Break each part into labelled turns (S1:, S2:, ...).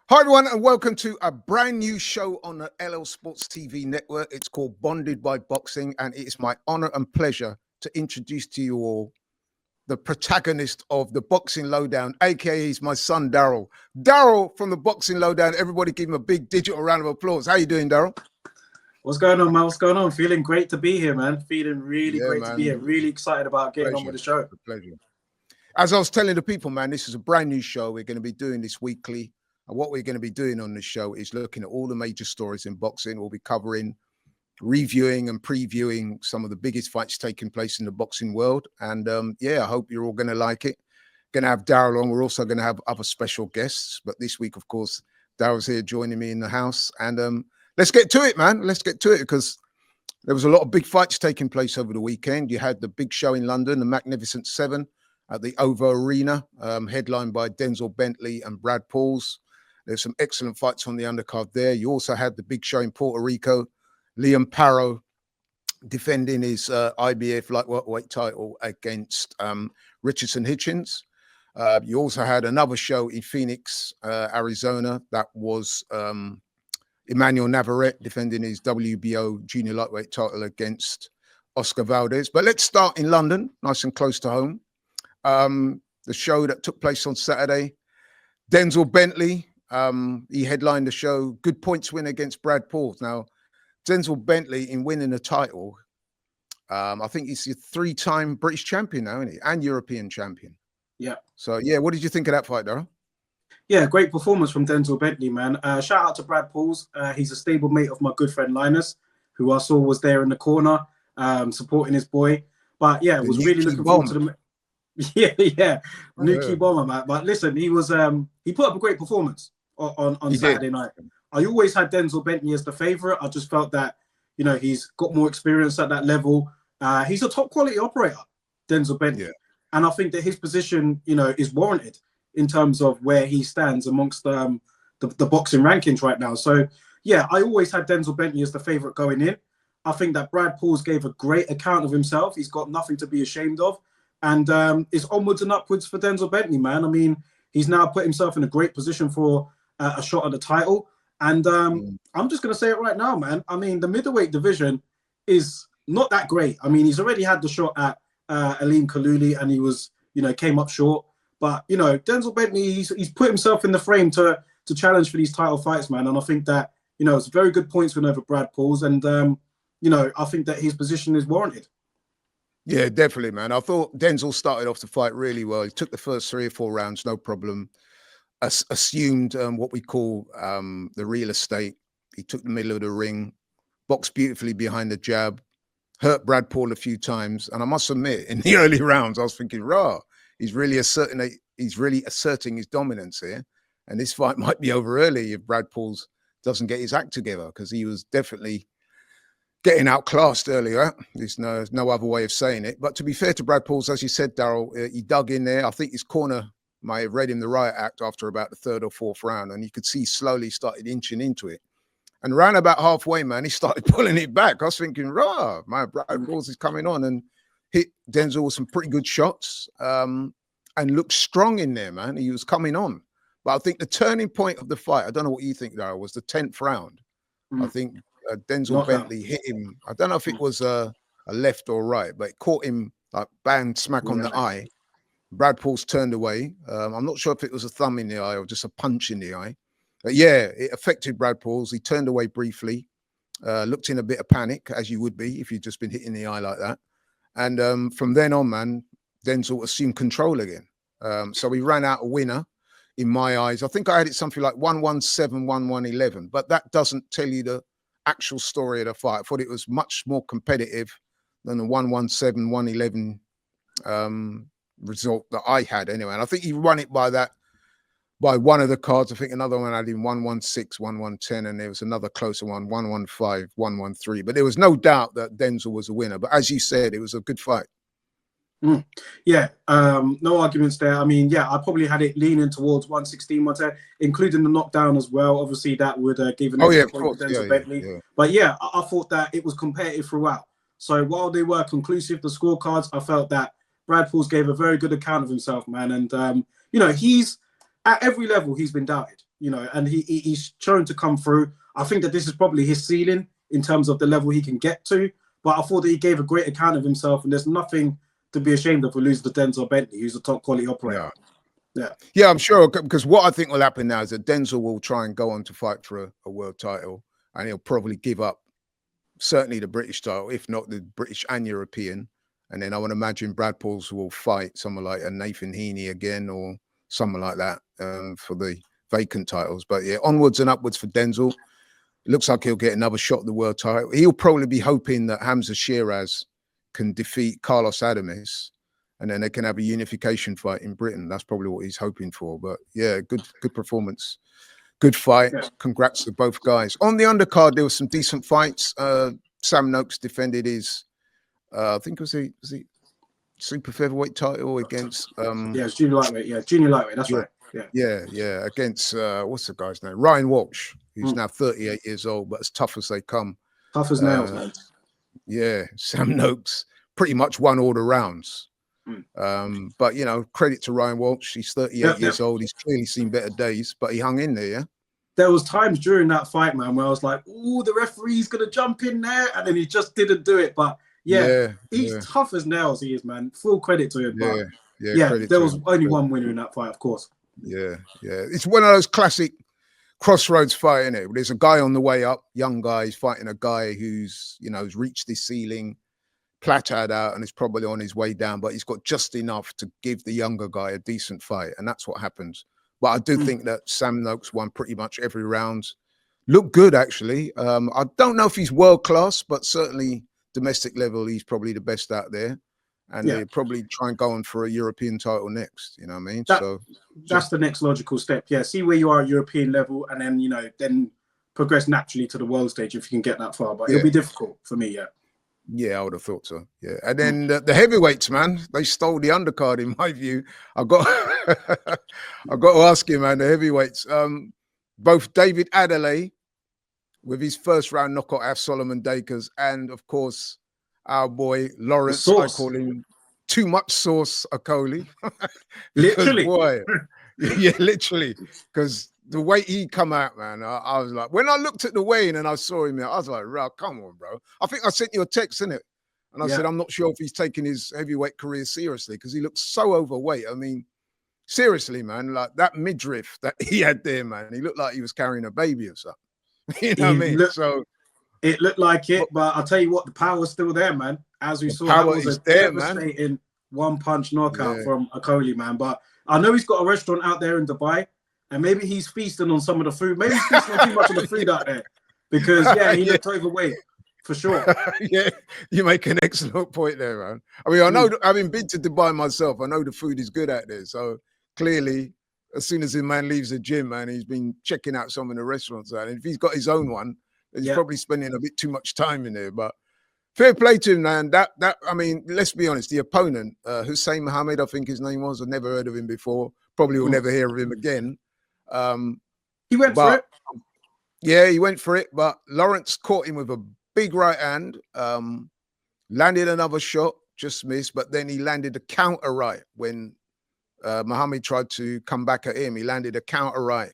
S1: Hi, everyone, and welcome to a brand new show on the LL Sports TV network. It's called Bonded by Boxing, and it is my honor and pleasure to introduce to you all the protagonist of the Boxing Lowdown, aka he's my son, Daryl. Daryl from the Boxing Lowdown. Everybody give him a big digital round of applause. How you doing, Daryl?
S2: What's going on, man? What's going on? Feeling great to be here, man. Feeling really great to be here.
S1: Man.
S2: Really excited about getting on with the show.
S1: Pleasure. As I was telling the people, man, this is a brand new show. We're going to be doing this weekly. And what we're going to be doing on the show is looking at all the major stories in boxing. We'll be covering, reviewing and previewing some of the biggest fights taking place in the boxing world. And I hope you're all going to like it. Going to have Daryl on. We're also going to have other special guests. But this week, of course, Daryl's here joining me in the house. And let's get to it, man. Let's get to it because there was a lot of big fights taking place over the weekend. You had the big show in London, the Magnificent Seven at the OVO Arena, headlined by Denzel Bentley and Brad Pauls. There's some excellent fights on the undercard there. You also had the big show in Puerto Rico, Liam Parrow defending his IBF lightweight title against Richardson Hitchens. You also had another show in Phoenix, Arizona. That was Emmanuel Navarrete defending his WBO junior lightweight title against Oscar Valdez. But let's start in London, nice and close to home. The show that took place on Saturday, Denzel Bentley, he headlined the show, good points win against Brad Pauls. Now, Denzel Bentley, in winning the title, I think he's a three-time British champion now, isn't he? And European champion.
S2: Yeah.
S1: So, yeah, what did you think of that fight, Daryl?
S2: Yeah, great performance from Denzel Bentley, man. Shout out to Brad Pauls. He's a stable mate of my good friend Linus, who I saw was there in the corner, supporting his boy. But, yeah, was really looking forward to the... Yeah. Nuki Bomber, man. But listen, he put up a great performance on Saturday night. I always had Denzel Bentley as the favorite. I just felt that, he's got more experience at that level. He's a top quality operator, Denzel Bentley. Yeah. And I think that his position, is warranted in terms of where he stands amongst the boxing rankings right now. So, yeah, I always had Denzel Bentley as the favorite going in. I think that Brad Pauls gave a great account of himself. He's got nothing to be ashamed of. And it's onwards and upwards for Denzel Bentley, man. I mean, he's now put himself in a great position for a shot at the title. And I'm just going to say it right now, man. I mean, the middleweight division is not that great. I mean, he's already had the shot at Aleem Kalouli and he was, came up short. But, Denzel Bentley, he's put himself in the frame to challenge for these title fights, man. And I think that, it's a very good points win over Brad Pauls. And, I think that his position is warranted.
S1: Yeah, definitely, man. I thought Denzel started off the fight really well. He took the first 3 or 4 rounds, no problem. Assumed what we call the real estate. He took the middle of the ring, boxed beautifully behind the jab, hurt Brad Paul a few times. And I must admit, in the early rounds, I was thinking, he's really asserting his dominance here. And this fight might be over early if Brad Pauls doesn't get his act together, because he was definitely getting outclassed earlier. There's no other way of saying it. But to be fair to Brad Pauls, as you said, Daryl, he dug in there. I think his corner might have read him the right act after about the 3rd or 4th round. And you could see slowly started inching into it. And around about halfway, man, he started pulling it back. I was thinking, my Brad Pauls is coming on, and hit Denzel with some pretty good shots and looked strong in there, man. He was coming on. But I think the turning point of the fight, I don't know what you think, Daryl, was the 10th round. I think Denzel Bentley hit him. I don't know if it was a left or right, but it caught him like bang, smack on the eye. Brad Pauls turned away. I'm not sure if it was a thumb in the eye or just a punch in the eye. But yeah, it affected Brad Pauls. He turned away briefly, looked in a bit of panic, as you would be if you'd just been hit in the eye like that. And from then on, man, Denzel assumed control again. So he ran out a winner in my eyes. I think I had it something like 1-1-7, 1-1-11, but that doesn't tell you the actual story of the fight. I thought it was much more competitive than the 1-1-7, 1-11 result that I had anyway. And I think he won it by one of the cards. I think another one had him 1-1-6, 1-1-10, and there was another closer one, 1-1-5, 1-1-3. But there was no doubt that Denzel was a winner. But as you said, it was a good fight.
S2: Yeah, no arguments there. I mean, yeah, I probably had it leaning towards 116, 110, including the knockdown as well. Obviously, that would give an extra point to Denzel Bentley. Yeah. But yeah, I thought that it was competitive throughout. So while they were conclusive, the scorecards, I felt that Brad Pauls gave a very good account of himself, man. And, he's at every level, he's been doubted. you know, and he's shown to come through. I think that this is probably his ceiling in terms of the level he can get to. But I thought that he gave a great account of himself, and there's nothing to be ashamed of for losing to Denzel Bentley, who's a top quality operator.
S1: Yeah, I'm sure, because what I think will happen now is that Denzel will try and go on to fight for a world title, and he'll probably give up certainly the British title, if not the British and European. And then I would imagine Brad Pauls will fight someone like a Nathan Heaney again or someone like that for the vacant titles. But yeah, onwards and upwards for Denzel. It looks like he'll get another shot at the world title. He'll probably be hoping that Hamza Shiraz can defeat Carlos Adames, and then they can have a unification fight in Britain. That's probably what he's hoping for. But yeah, good performance. Good fight. Congrats to both guys. On the undercard, there were some decent fights. Sam Noakes defended his, I think was he super featherweight title against
S2: it's junior lightweight. Yeah, junior lightweight. That's right.
S1: Yeah. Against what's the guy's name? Ryan Walsh, who's now 38 years old, but as tough as they come.
S2: Tough as nails, man.
S1: Yeah, Sam Noakes pretty much won all the rounds. But you know, credit to Ryan Walsh. He's 38 years old. He's clearly seen better days, but he hung in there. Yeah.
S2: There was times during that fight, man, where I was like, "Oh, the referee's gonna jump in there," and then he just didn't do it. But he's tough as nails. He is, man. Full credit to him. There was only one winner in that fight, of course.
S1: Yeah. It's one of those classic crossroads fight, isn't it? There's a guy on the way up, young guy, he's fighting a guy who's, you know, has reached his ceiling, plateaued out, and is probably on his way down, but he's got just enough to give the younger guy a decent fight, and that's what happens. But I do think that Sam Noakes won pretty much every round. Looked good, actually. I don't know if he's world class, but certainly domestic level, he's probably the best out there. And they'll probably try and go on for a European title next. You know what I mean?
S2: That's the next logical step. Yeah, see where you are at European level, and then, you know, then progress naturally to the world stage if you can get that far. But it'll be difficult for me,
S1: Yeah, I would have thought so. Yeah, and then the heavyweights, man, they stole the undercard in my view. I got to ask you, man, the heavyweights. Both David Adeleye with his first round knockout out Solomon Dakers, and of course our boy Lawrence. I call him Too Much Sauce Okolie.
S2: Literally,
S1: boy, yeah, literally, because the way he come out, man, I was like, when I looked at the weigh-in and I saw him there, I was like, "Rah, come on, bro." I think I sent you a text, innit? And I said, I'm not sure if he's taking his heavyweight career seriously, because he looks so overweight. I mean, seriously, man, like that midriff that he had there, man, he looked like he was carrying a baby or something. You know what I mean? So
S2: it looked like it, but I'll tell you what, the power's still there, man. As we saw, that was a devastating one-punch knockout from Okolie, man. But I know he's got a restaurant out there in Dubai, and maybe he's feasting on some of the food. Maybe he's feasting on too much of the food out there, because he looked overweight for sure.
S1: Yeah, you make an excellent point there, man. I mean, I know, having been to Dubai myself, I know the food is good out there. So clearly, as soon as the man leaves the gym, man, he's been checking out some of the restaurants out. And if he's got his own one, he's probably spending a bit too much time in there. But fair play to him, man. That I mean, let's be honest, the opponent, Hussein Mohammed, I think his name was. I've never heard of him before. Probably will never hear of him again.
S2: He went for it.
S1: Yeah, he went for it. But Lawrence caught him with a big right hand, landed another shot, just missed. But then he landed a counter right when Mohammed tried to come back at him. He landed a counter right,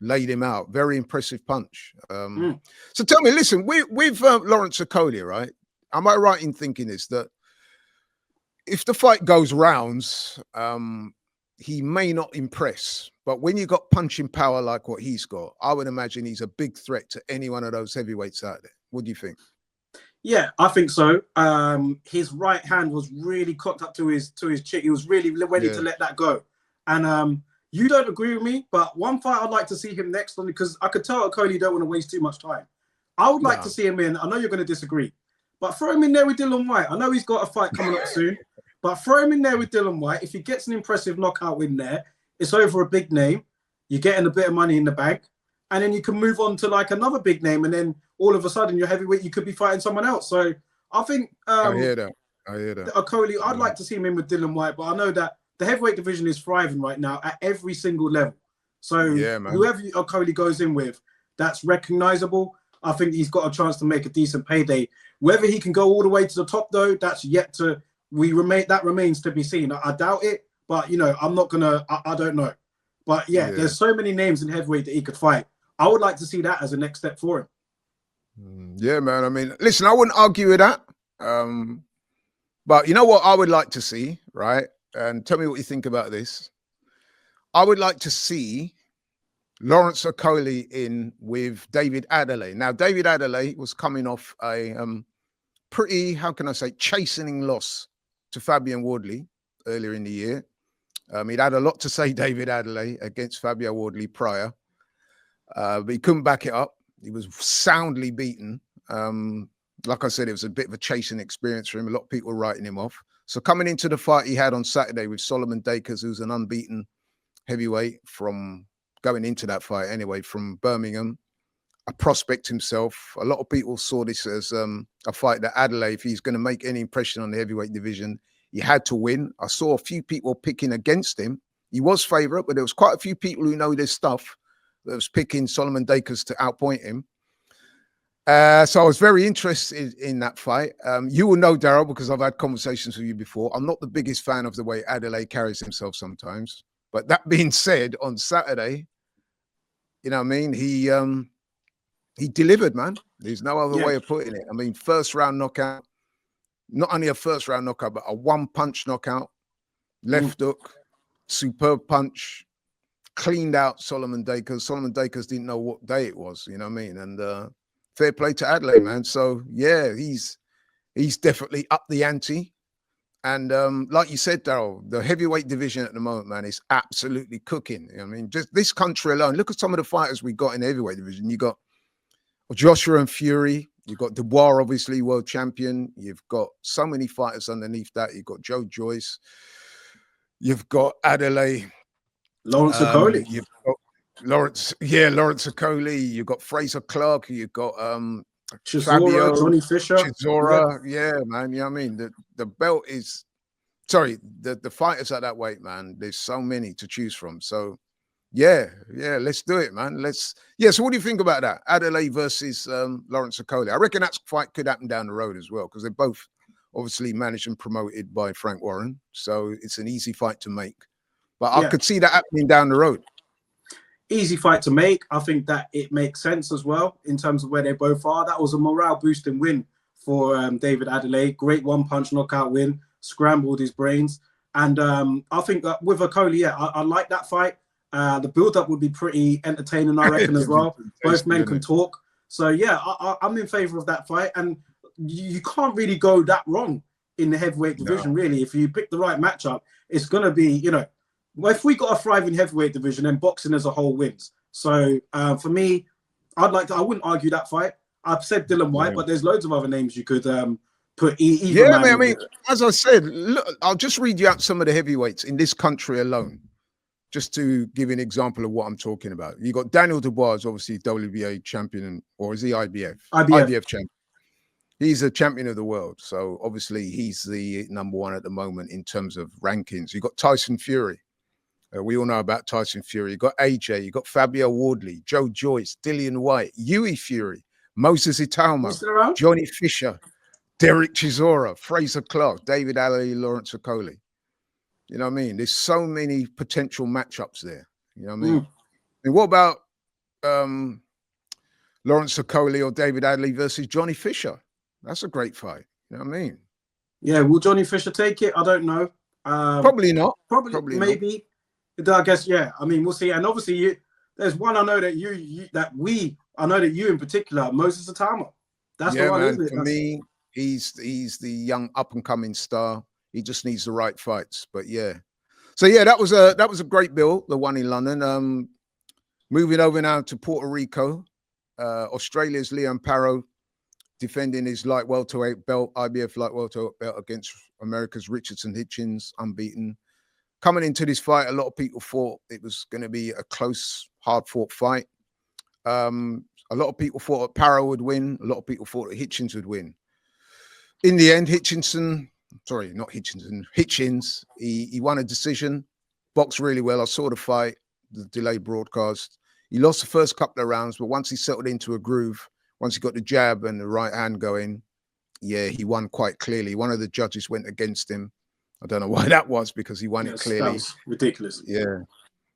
S1: laid him out. Very impressive punch. So tell me, listen, with Lawrence Okolie, right? Am I right in thinking this, that if the fight goes rounds, he may not impress, but when you got punching power like what he's got, I would imagine he's a big threat to any one of those heavyweights out there. What do you think?
S2: Yeah, I think so. His right hand was really cocked up to his chin. He was really ready to let that go. And you don't agree with me, but one fight I'd like to see him next on, because I could tell Okolie don't want to waste too much time. I would like to see him in. I know you're going to disagree, but throw him in there with Dillian Whyte. I know he's got a fight coming up soon, but throw him in there with Dillian Whyte. If he gets an impressive knockout win there, it's over a big name. You're getting a bit of money in the bank, and then you can move on to like another big name, and then all of a sudden you're heavyweight, you could be fighting someone else. So I think I hear that. Okolie, I'd like to see him in with Dillian Whyte, but I know that the heavyweight division is thriving right now at every single level. So whoever Okolie goes in with, that's recognizable. I think he's got a chance to make a decent payday. Whether he can go all the way to the top, though, that's yet to that remains to be seen. I doubt it, but you know, I'm not gonna. I don't know. But yeah, there's so many names in heavyweight that he could fight. I would like to see that as a next step for him.
S1: Yeah, man. I mean, listen, I wouldn't argue with that. But you know what I would like to see, right? And tell me what you think about this. I would like to see Lawrence Okolie in with David Adeleye. Now, David Adeleye was coming off a pretty, how can I say, chastening loss to Fabian Wardley earlier in the year. He'd had a lot to say, David Adeleye, against Fabian Wardley prior, but he couldn't back it up. He was soundly beaten. Like I said, it was a bit of a chasing experience for him. A lot of people writing him off. So coming into the fight he had on Saturday with Solomon Dakers, who's an unbeaten heavyweight from going into that fight anyway, from Birmingham, a prospect himself. A lot of people saw this as a fight that Adeleye, if he's going to make any impression on the heavyweight division, he had to win. I saw a few people picking against him. He was favourite, but there was quite a few people who know this stuff that was picking Solomon Dakers to outpoint him. So I was very interested in that fight. You will know, Daryl, because I've had conversations with you before. I'm not the biggest fan of the way Adeleye carries himself sometimes. But that being said, on Saturday, you know what I mean? He delivered, man. There's no other way of putting it. I mean, first round knockout, not only a first round knockout, but a one punch knockout, left hook, superb punch, cleaned out Solomon Dakers. Solomon Dakers didn't know what day it was, you know what I mean? And fair play to Adeleye, man. So yeah, he's definitely up the ante. And like you said, Daryl, the heavyweight division at the moment, man, is absolutely cooking. I mean, just this country alone, look at some of the fighters we got in the heavyweight division. You got Joshua and Fury. You've got Dubois, obviously, world champion. You've got so many fighters underneath that. You've got Joe Joyce. You've got Adeleye.
S2: Lawrence Okolie.
S1: You've got Lawrence Okolie. You've got Fraser Clark. You've got
S2: Chisora,
S1: Fabio,
S2: Johnny Fisher.
S1: Chisora. Yeah, man. You know what I mean? The belt is, sorry, the fighters at that weight, man. There's so many to choose from. So yeah, let's do it, man. So what do you think about that? Adeleye versus Lawrence Okolie. I reckon that fight could happen down the road as well, because they're both obviously managed and promoted by Frank Warren. So it's an easy fight to make. But I could see that happening down the road.
S2: Easy fight to make. I think that it makes sense as well in terms of where they both are. That was a morale boosting win for David Adeleye. Great one punch knockout win, scrambled his brains. And I think that with Okolie, I like that fight. The build up would be pretty entertaining, I reckon, as well. Both men can talk. So yeah, I'm in favor of that fight. And you can't really go that wrong in the heavyweight division, really. If you pick the right matchup, it's going to be, you know, if we got a thriving heavyweight division, then boxing as a whole wins. So for me, I wouldn't argue that fight. I've said Dylan White, but there's loads of other names you could put. Man,
S1: I mean, as I said, look, I'll just read you out some of the heavyweights in this country alone, just to give you an example of what I'm talking about. You got Daniel Dubois, obviously WBA champion, or is he IBF? IBF champion. He's a champion of the world. So obviously he's the number one at the moment in terms of rankings. You got Tyson Fury. We all know about Tyson Fury. You got AJ, you got Fabio Wardley, Joe Joyce, Dillian White, Yui Fury, Moses Italmo, Johnny Fisher, Derek Chisora, Fraser Clark, David Adeleye, Lawrence Okolie. You know what I mean? There's so many potential matchups there. You know what I mean? And what about Lawrence Okolie or David Adeleye versus Johnny Fisher? That's a great fight. You know what I mean?
S2: Yeah, will Johnny Fisher take it? I don't know.
S1: Probably not.
S2: Probably maybe. Not. I guess, yeah. I mean, we'll see. And obviously, there's one I know that I know that you in particular, Moses Italmo. That's the one,
S1: man,
S2: isn't it?
S1: For me, he's the young up and coming star. He just needs the right fights. But yeah. So yeah, that was a great bill, the one in London. Moving over now to Puerto Rico. Australia's Leon Parro defending his light welterweight belt, IBF light welterweight belt, against America's Richardson Hitchens, unbeaten. Coming into this fight, a lot of people thought it was going to be a close, hard-fought fight. A lot of people thought that Parro would win. A lot of people thought that Hitchens would win. In the end, Hitchens, he won a decision, boxed really well. I saw the fight, the delayed broadcast. He lost the first couple of rounds, but once he settled into a groove, once he got the jab and the right hand going, yeah, he won quite clearly. One of the judges went against him. I don't know why that was, because he won it clearly.
S2: That's ridiculous.
S1: Yeah.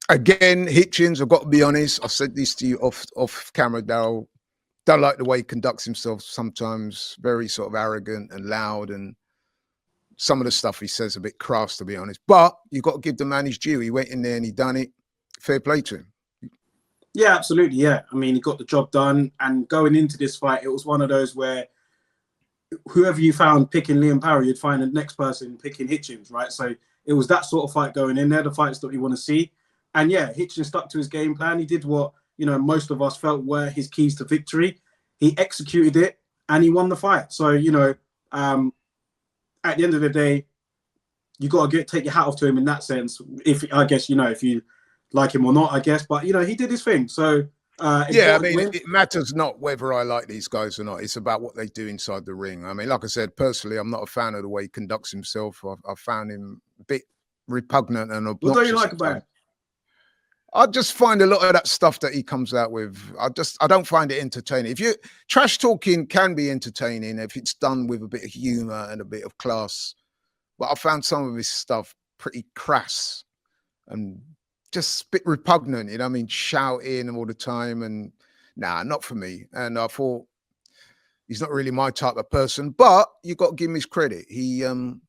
S1: Again, Hitchens, I've got to be honest. I said this to you off camera, Daryl. Don't like the way he conducts himself sometimes, very sort of arrogant and loud, and some of the stuff he says a bit crass, to be honest. But you've got to give the man his due. He went in there and he done it. Fair play to him.
S2: Yeah, absolutely. Yeah. I mean, he got the job done. And going into this fight, it was one of those where whoever you found picking Liam Parry, you'd find the next person picking Hitchens, right? So it was that sort of fight going in there, the fights that we want to see. And yeah, Hitchens stuck to his game plan. He did what, most of us felt were his keys to victory. He executed it and he won the fight. So, at the end of the day, you got to take your hat off to him in that sense. If you like him or not, I guess. But, he did his thing. So,
S1: yeah, I mean, it matters not whether I like these guys or not. It's about what they do inside the ring. I mean, like I said, personally, I'm not a fan of the way he conducts himself. I found him a bit repugnant and obnoxious.
S2: What do you like about him?
S1: I just find a lot of that stuff that he comes out with, I don't find it entertaining. Trash talking can be entertaining if it's done with a bit of humor and a bit of class. But I found some of his stuff pretty crass and just a bit repugnant, I mean, shouting all the time, and nah, not for me. And I thought he's not really my type of person, but you got to give him his credit. He gone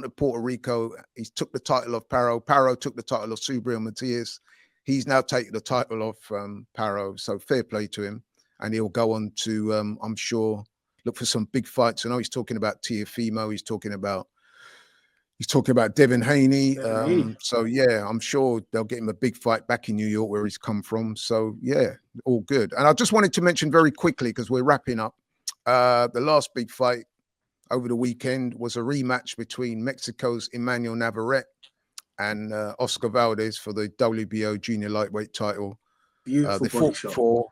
S1: to Puerto Rico. He took the title of Paro. Paro took the title of Subriel Matias. He's now taken the title of Paro. So fair play to him. And he'll go on to, I'm sure, look for some big fights. I know he's talking about Tiafimo. He's talking about Devin Haney. So yeah, I'm sure they'll get him a big fight back in New York where he's come from. So yeah, all good. And I just wanted to mention very quickly, because we're wrapping up, the last big fight over the weekend was a rematch between Mexico's Emmanuel Navarrete and Oscar Valdez for the WBO junior lightweight title.
S2: Beautiful body shot.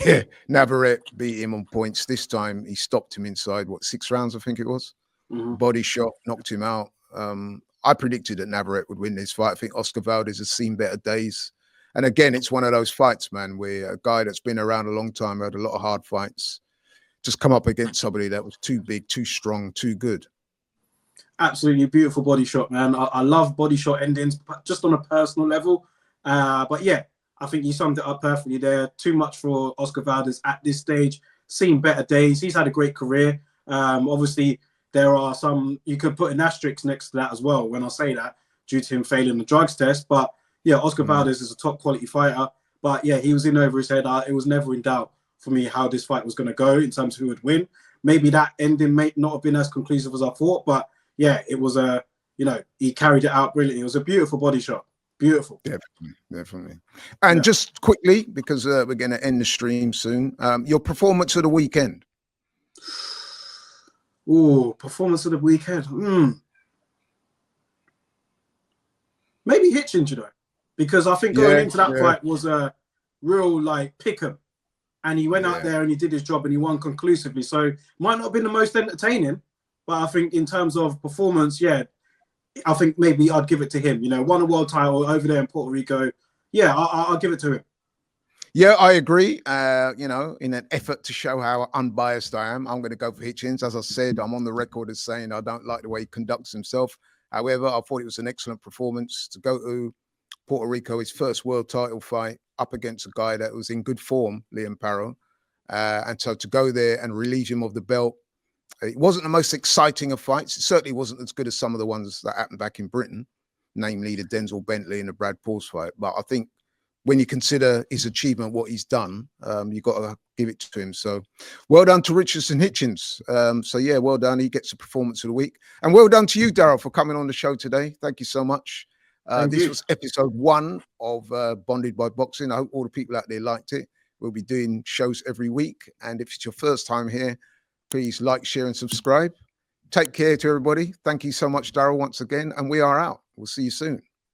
S1: Yeah, Navarrete beat him on points. This time he stopped him inside, 6 rounds, I think it was. Mm-hmm. Body shot, knocked him out. I predicted that Navarrete would win this fight. I think Oscar Valdez has seen better days. And again, it's one of those fights, man, where a guy that's been around a long time, had a lot of hard fights, just come up against somebody that was too big, too strong, too good.
S2: Absolutely beautiful body shot, man. I love body shot endings, just on a personal level. But yeah, I think you summed it up perfectly there. Too much for Oscar Valdez at this stage. Seen better days. He's had a great career. Obviously, there are some, you could put an asterisk next to that as well when I say that, due to him failing the drugs test. But yeah, Oscar Valdez is a top quality fighter. But yeah, he was in over his head. It was never in doubt for me how this fight was going to go in terms of who would win. Maybe that ending may not have been as conclusive as I thought, but yeah, it was he carried it out brilliantly. It was a beautiful body shot. Beautiful.
S1: Definitely. And just quickly, because we're going to end the stream soon, your performance of the weekend.
S2: Oh, performance of the weekend. Maybe Hitchens, because I think going into that fight was a real pick 'em. And he went out there and he did his job and he won conclusively. So might not have been the most entertaining, but I think in terms of performance, I think maybe I'd give it to him. Won a world title over there in Puerto Rico. Yeah, I'll give it to him.
S1: Yeah, I agree. In an effort to show how unbiased I am, I'm going to go for Hitchens. As I said, I'm on the record as saying I don't like the way he conducts himself. However, I thought it was an excellent performance to go to Puerto Rico, his first world title fight, up against a guy that was in good form, Liam Paro. And so to go there and relieve him of the belt, it wasn't the most exciting of fights. It certainly wasn't as good as some of the ones that happened back in Britain, namely the Denzel Bentley and the Brad Pauls fight. But I think when you consider his achievement, what he's done, you've got to give it to him. So well done to Richardson Hitchens. So yeah, well done. He gets the performance of the week. And well done to you, Daryl, for coming on the show today. Thank you so much. This was episode 1 of Bonded by Boxing. I hope all the people out there liked it. We'll be doing shows every week. And if it's your first time here, please like, share, and subscribe. Take care to everybody. Thank you so much, Daryl, once again. And we are out. We'll see you soon.